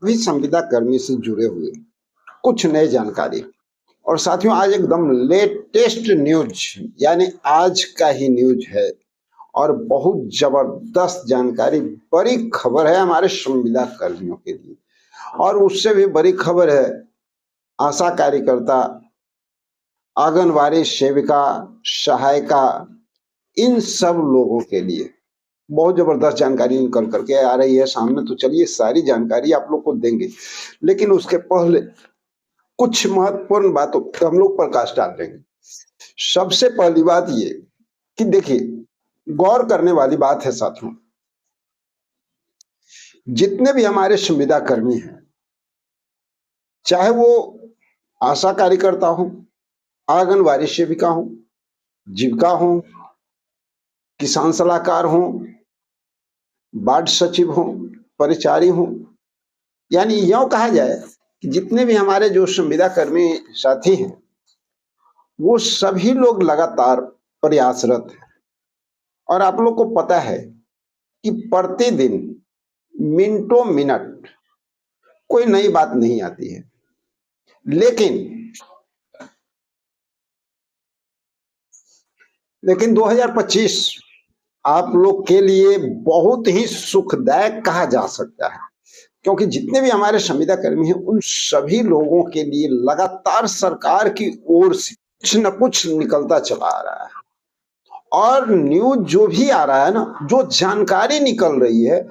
भी संविदा कर्मी से जुड़े हुए कुछ नए जानकारी। और साथियों, आज एकदम लेटेस्ट न्यूज, यानी आज का ही न्यूज है और बहुत जबरदस्त जानकारी, बड़ी खबर है हमारे संविदा कर्मियों के लिए। और उससे भी बड़ी खबर है आशा कार्यकर्ता, आंगनवाड़ी सेविका, सहायिका, इन सब लोगों के लिए बहुत जबरदस्त जानकारी निकल करके आ रही है सामने। तो चलिए सारी जानकारी आप लोग को देंगे, लेकिन उसके पहले कुछ महत्वपूर्ण बातों पर हम लोग प्रकाश डाल देंगे। सबसे पहली बात ये कि देखिए, गौर करने वाली बात है साथियों, जितने भी हमारे संविदा कर्मी हैं, चाहे वो आशा कार्यकर्ता हो, आंगनवाड़ी सेविका हो, जीविका हो, किसान सलाहकार हो, वार्ड सचिव हो, परिचारी हो, यानी यूं कहा जाए कि जितने भी हमारे जो संविदा कर्मी साथी हैं, वो सभी लोग लगातार प्रयासरत हैं। और आप लोग को पता है कि प्रतिदिन मिनटों मिनट कोई नई बात नहीं आती है, लेकिन 2025 आप लोग के लिए बहुत ही सुखदायक कहा जा सकता है, क्योंकि जितने भी हमारे संविदा कर्मी हैं, उन सभी लोगों के लिए लगातार सरकार की ओर से कुछ न कुछ निकलता चला आ रहा है। और न्यूज जो भी आ रहा है ना, जो जानकारी निकल रही है,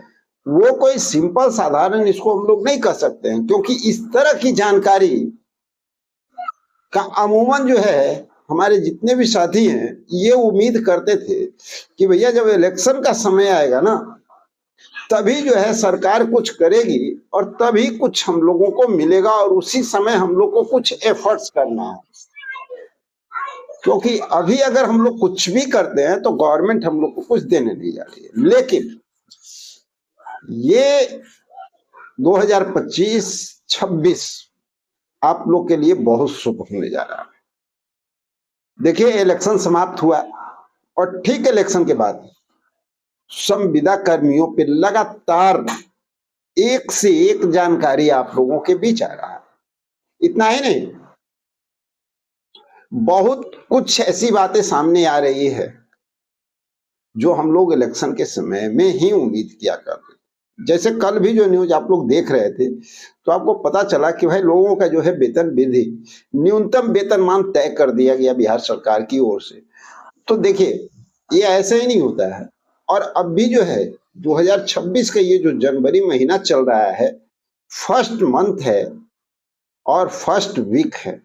वो कोई सिंपल साधारण इसको हम लोग नहीं कह सकते हैं, क्योंकि इस तरह की जानकारी का अमूमन जो है हमारे जितने भी साथी हैं, ये उम्मीद करते थे कि भैया जब इलेक्शन का समय आएगा ना, तभी जो है सरकार कुछ करेगी और तभी कुछ हम लोगों को मिलेगा, और उसी समय हम लोग को कुछ एफर्ट्स करना है। क्योंकि अभी अगर हम लोग कुछ भी करते हैं तो गवर्नमेंट हम लोग को कुछ देने नहीं जा रही है। लेकिन ये 2025-26 आप लोग के लिए बहुत शुभ होने जा रहा है। देखिए, इलेक्शन समाप्त हुआ और ठीक इलेक्शन के बाद संविदा कर्मियों पे लगातार एक से एक जानकारी आप लोगों के बीच आ रहा है। इतना ही नहीं, बहुत कुछ ऐसी बातें सामने आ रही है जो हम लोग इलेक्शन के समय में ही उम्मीद किया करते थे। जैसे कल भी जो न्यूज आप लोग देख रहे थे, तो आपको पता चला कि भाई लोगों का जो है वेतन वृद्धि, न्यूनतम वेतनमान तय कर दिया गया बिहार सरकार की ओर से। तो देखिए, ये ऐसे ही नहीं होता है। और अब भी जो है 2026 का ये जो जनवरी महीना चल रहा है, फर्स्ट मंथ है और फर्स्ट वीक है।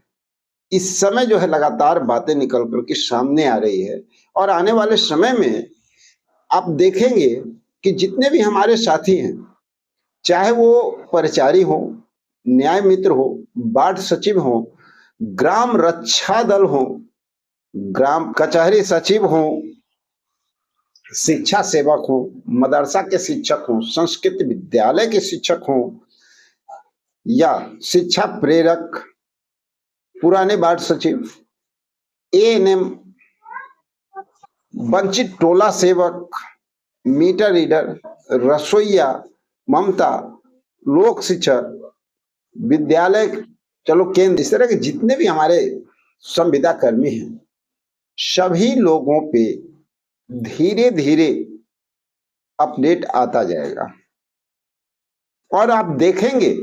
इस समय जो है लगातार बातें निकल करके सामने आ रही है, और आने वाले समय में आप देखेंगे कि जितने भी हमारे साथी हैं, चाहे वो परिचारी हो, न्याय मित्र हो, वार्ड सचिव हो, ग्राम रक्षा दल हो, ग्राम कचहरी सचिव हो, शिक्षा सेवक हो, मदरसा के शिक्षक हो, संस्कृत विद्यालय के शिक्षक हो, या शिक्षा प्रेरक, पुराने वार्ड सचिव, एएनएम, वंचित टोला सेवक, मीटर रीडर, रसोईया, ममता, लोक शिक्षक, विद्यालय चलो केंद्र, इस तरह के जितने भी हमारे संविदा कर्मी हैं, सभी लोगों पे धीरे धीरे अपडेट आता जाएगा। और आप देखेंगे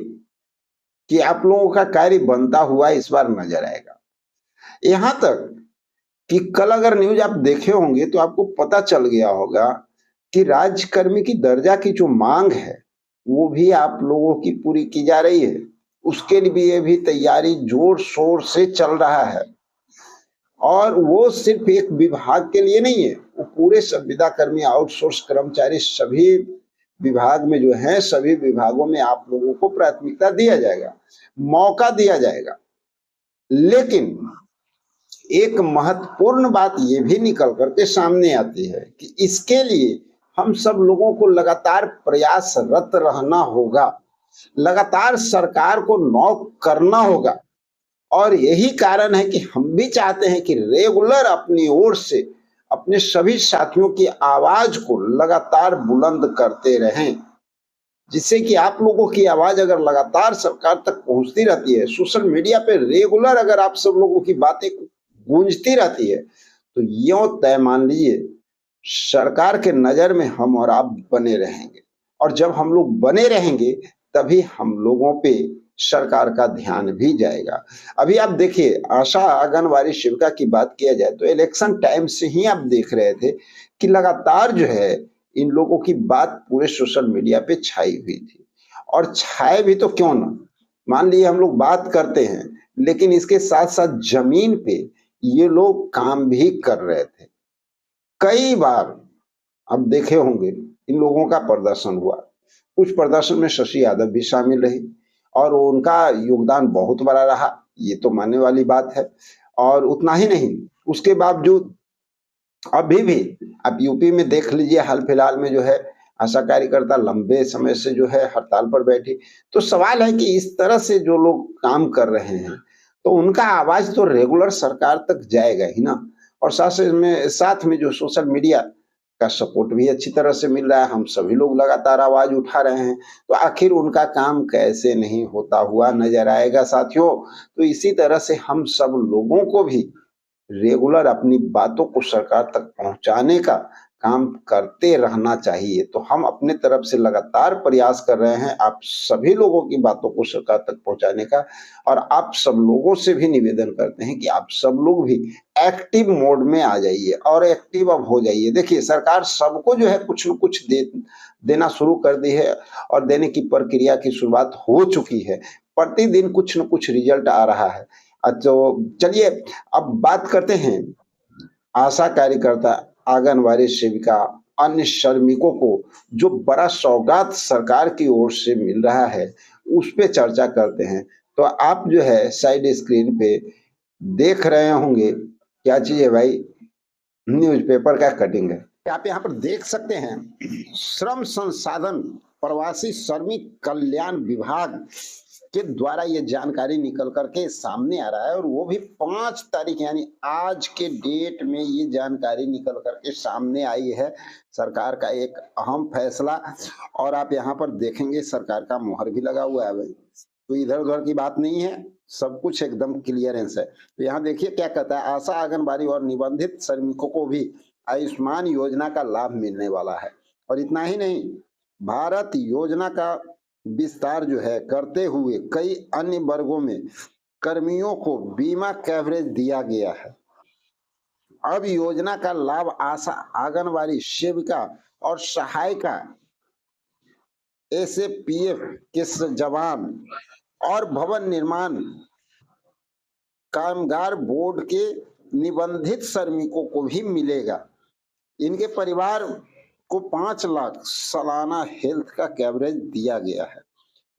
कि आप लोगों का कार्य बनता हुआ इस बार नजर आएगा। यहां तक कि कल अगर न्यूज आप देखे होंगे तो आपको पता चल गया होगा कि राज्यकर्मी की दर्जा की जो मांग है, वो भी आप लोगों की पूरी की जा रही है। उसके लिए भी तैयारी जोर शोर से चल रहा है। और वो सिर्फ एक विभाग के लिए नहीं है, वो पूरे संविदा कर्मी, आउटसोर्स कर्मचारी, सभी विभाग में जो है, सभी विभागों में आप लोगों को प्राथमिकता दिया जाएगा, मौका दिया जाएगा। लेकिन एक महत्वपूर्ण बात ये भी निकल करके सामने आती है कि इसके लिए हम सब लोगों को लगातार प्रयासरत रहना होगा, लगातार सरकार को नॉक करना होगा। और यही कारण है कि हम भी चाहते हैं कि रेगुलर अपनी ओर से अपने सभी साथियों की आवाज को लगातार बुलंद करते रहें। जिससे कि आप लोगों की आवाज अगर लगातार सरकार तक पहुंचती रहती है, सोशल मीडिया पे रेगुलर अगर आप सब लोगों की बातें गूंजती रहती है, तो यूं तय मान लीजिए सरकार के नजर में हम और आप बने रहेंगे। और जब हम लोग बने रहेंगे तभी हम लोगों पे सरकार का ध्यान भी जाएगा। अभी आप देखिए, आशा आंगनवाड़ी सेविका की बात किया जाए तो इलेक्शन टाइम से ही आप देख रहे थे कि लगातार जो है इन लोगों की बात पूरे सोशल मीडिया पे छाई हुई थी। और छाए भी तो क्यों ना, मान लीजिए हम लोग बात करते हैं, लेकिन इसके साथ साथ जमीन पे ये लोग काम भी कर रहे थे। कई बार आप देखे होंगे इन लोगों का प्रदर्शन हुआ, कुछ प्रदर्शन में शशि यादव भी शामिल रही और उनका योगदान बहुत बड़ा रहा, ये तो मानने वाली बात है। और उतना ही नहीं, उसके बावजूद अभी भी आप यूपी में देख लीजिए, हाल फिलहाल में जो है आशा कार्यकर्ता लंबे समय से जो है हड़ताल पर बैठी। तो सवाल है कि इस तरह से जो लोग काम कर रहे हैं तो उनका आवाज तो रेगुलर सरकार तक जाएगा ही ना। और साथ में जो सोशल मीडिया का सपोर्ट भी अच्छी तरह से मिल रहा है, हम सभी लोग लगातार आवाज उठा रहे हैं, तो आखिर उनका काम कैसे नहीं होता हुआ नजर आएगा साथियों। तो इसी तरह से हम सब लोगों को भी रेगुलर अपनी बातों को सरकार तक पहुंचाने का काम करते रहना चाहिए। तो हम अपने तरफ से लगातार प्रयास कर रहे हैं आप सभी लोगों की बातों को सरकार तक पहुंचाने का। और आप सब लोगों से भी निवेदन करते हैं कि आप सब लोग भी एक्टिव मोड में आ जाइए और एक्टिव अब हो जाइए। देखिए, सरकार सबको जो है कुछ न कुछ देना शुरू कर दी है और देने की प्रक्रिया की शुरुआत हो चुकी है। प्रतिदिन कुछ न कुछ रिजल्ट आ रहा है। तो चलिए अब बात करते हैं आशा कार्यकर्ता, आंगनवाड़ी सेविका, अन्य श्रमिकों को जो बड़ा सौगात सरकार की ओर से मिल रहा है उस पे चर्चा करते हैं। तो आप जो है साइड स्क्रीन पे देख रहे होंगे, क्या चीज है भाई, न्यूज़पेपर का कटिंग है। आप यहाँ पर देख सकते हैं, श्रम संसाधन प्रवासी श्रमिक कल्याण विभाग के द्वारा ये जानकारी निकल करके सामने आ रहा है और वो भी 5 तारीख यानी आज के डेट में ये जानकारी निकल करके सामने आई है। सरकार का एक अहम फैसला, और आप यहाँ पर देखेंगे सरकार का मुहर भी लगा हुआ है भाई, तो इधर उधर की बात नहीं है, सब कुछ एकदम क्लियरेंस है। तो यहाँ देखिए क्या कहता है, आशा आंगनबाड़ी और निबंधित श्रमिकों को भी आयुष्मान योजना का लाभ मिलने वाला है। और इतना ही नहीं, भारत योजना का विस्तार जो है करते हुए कई अन्य वर्गों में कर्मियों को बीमा कवरेज दिया गया है। अब योजना का लाभ आशा आंगनबाड़ी सेविका और सहायिका, एसएपीएफ के जवान और भवन निर्माण कामगार बोर्ड के निबंधित श्रमिकों को भी मिलेगा। इनके परिवार को 5 लाख सालाना हेल्थ का कवरेज दिया गया है।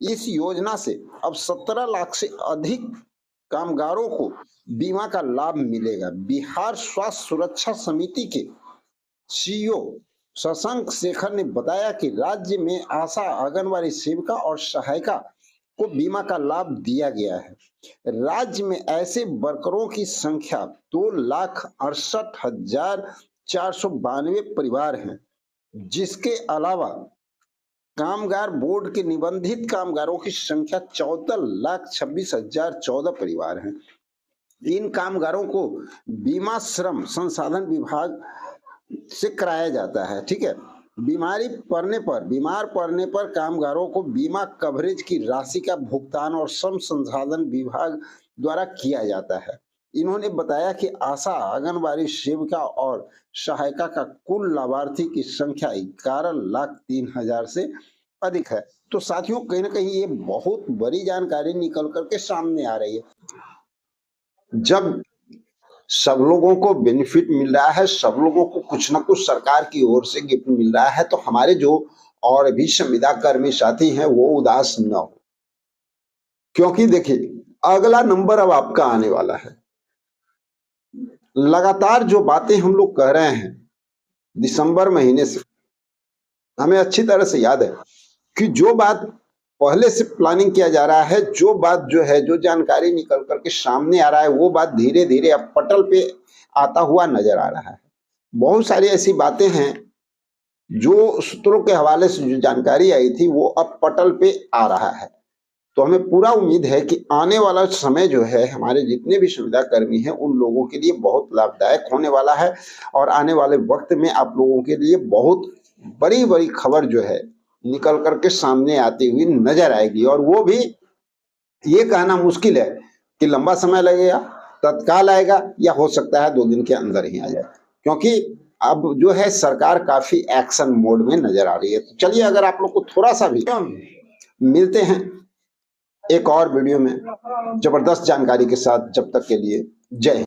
इस योजना से अब 17 लाख से अधिक कामगारों को बीमा का लाभ मिलेगा। बिहार स्वास्थ्य सुरक्षा समिति के सीईओ शशांक शेखर ने बताया कि राज्य में आशा आंगनबाड़ी सेविका और सहायिका को बीमा का लाभ दिया गया है। राज्य में ऐसे वर्करों की संख्या 2,68,492 परिवार हैं, जिसके अलावा कामगार बोर्ड के निबंधित कामगारों की संख्या 14,26,014 परिवार हैं। इन कामगारों को बीमा श्रम संसाधन विभाग से कराया जाता है। ठीक है, बीमार पड़ने पर कामगारों को बीमा कवरेज की राशि का भुगतान और श्रम संसाधन विभाग द्वारा किया जाता है। इन्होंने बताया कि आशा आंगनबाड़ी सेविका और सहायिका का कुल लाभार्थी की संख्या 11,03,000 से अधिक है। तो साथियों, कहीं ना कहीं ये बहुत बड़ी जानकारी निकल करके सामने आ रही है। जब सब लोगों को बेनिफिट मिल रहा है, सब लोगों को कुछ ना कुछ सरकार की ओर से गिफ्ट मिल रहा है, तो हमारे जो और भी संविदा कर्मी साथी हैं वो उदास न हो। क्योंकि देखिए, अगला नंबर अब आपका आने वाला है। लगातार जो बातें हम लोग कह रहे हैं दिसंबर महीने से, हमें अच्छी तरह से याद है कि जो बात पहले से प्लानिंग किया जा रहा है, जो बात जो है, जो जानकारी निकल करके सामने आ रहा है, वो बात धीरे धीरे अब पटल पे आता हुआ नजर आ रहा है। बहुत सारी ऐसी बातें हैं जो सूत्रों के हवाले से जो जानकारी आई थी वो अब पटल पे आ रहा है। तो हमें पूरा उम्मीद है कि आने वाला समय जो है हमारे जितने भी संविदा कर्मी हैं उन लोगों के लिए बहुत लाभदायक होने वाला है और आने वाले वक्त में आप लोगों के लिए बहुत बड़ी बड़ी खबर जो है निकल करके सामने आती हुई नजर आएगी। और वो भी ये कहना मुश्किल है कि लंबा समय लगेगा, तत्काल आएगा, या हो सकता है 2 दिन के अंदर ही आ जाए, क्योंकि अब जो है सरकार काफी एक्शन मोड में नजर आ रही है। तो चलिए, अगर आप लोग को थोड़ा सा भी मिलते हैं एक और वीडियो में जबरदस्त जानकारी के साथ। जब तक के लिए जय हिंद।